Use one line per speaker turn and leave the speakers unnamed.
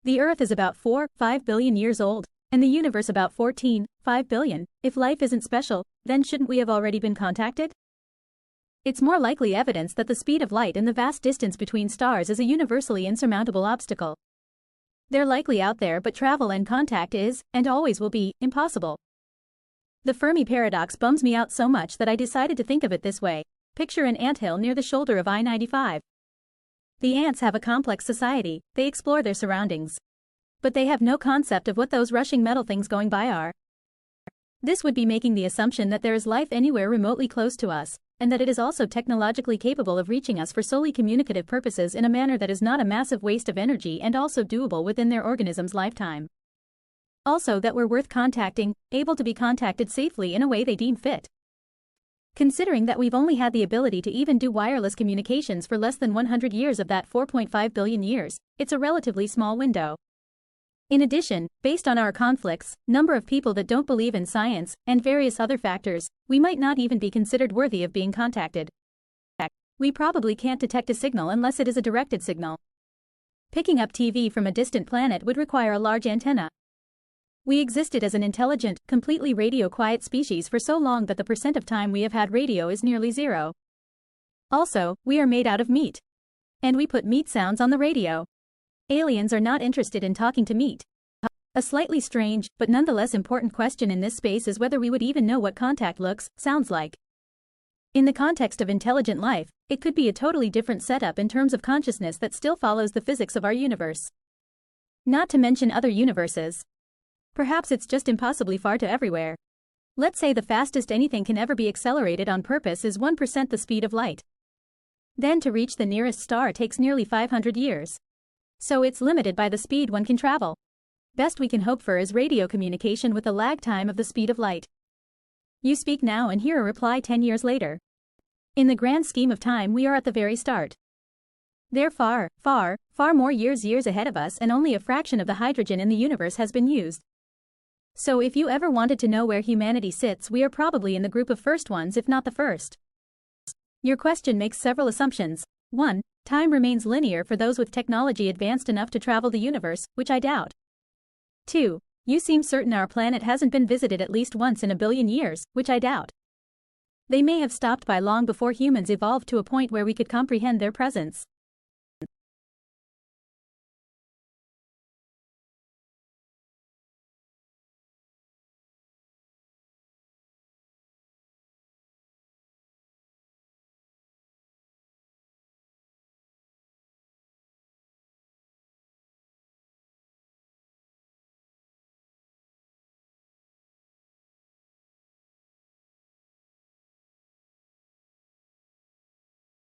The Earth is about 4-5 billion years old, and the universe about 14-5 billion. If life isn't special, then shouldn't we have already been contacted? It's more likely evidence that the speed of light and the vast distance between stars is a universally insurmountable obstacle. They're likely out there, but travel and contact is, and always will be, impossible. The Fermi Paradox bums me out so much that I decided to think of it this way. Picture an anthill near the shoulder of I-95. The ants have a complex society, they explore their surroundings. But they have no concept of what those rushing metal things going by are. This would be making the assumption that there is life anywhere remotely close to us, and that it is also technologically capable of reaching us for solely communicative purposes in a manner that is not a massive waste of energy and also doable within their organism's lifetime. Also that we're worth contacting, able to be contacted safely in a way they deem fit. Considering that we've only had the ability to even do wireless communications for less than 100 years of that 4.5 billion years, it's a relatively small window. In addition, based on our conflicts, number of people that don't believe in science, and various other factors, we might not even be considered worthy of being contacted. We probably can't detect a signal unless it is a directed signal. Picking up TV from a distant planet would require a large antenna. We existed as an intelligent, completely radio-quiet species for so long that the percent of time we have had radio is nearly zero. Also, we are made out of meat. And we put meat sounds on the radio. Aliens are not interested in talking to meat. A slightly strange, but nonetheless important question in this space is whether we would even know what contact sounds like. In the context of intelligent life, it could be a totally different setup in terms of consciousness that still follows the physics of our universe. Not to mention other universes. Perhaps it's just impossibly far to everywhere. Let's say the fastest anything can ever be accelerated on purpose is 1% the speed of light. Then to reach the nearest star takes nearly 500 years. So it's limited by the speed one can travel. Best we can hope for is radio communication with a lag time of the speed of light. You speak now and hear a reply 10 years later. In the grand scheme of time, we are at the very start. They're far more years ahead of us, and only a fraction of the hydrogen in the universe has been used. So if you ever wanted to know where humanity sits, we are probably in the group of first ones, if not the first. Your question makes several assumptions. 1. Time remains linear for those with technology advanced enough to travel the universe, which I doubt. 2. You seem certain our planet hasn't been visited at least once in a billion years, which I doubt. They may have stopped by long before humans evolved to a point where we could comprehend their presence.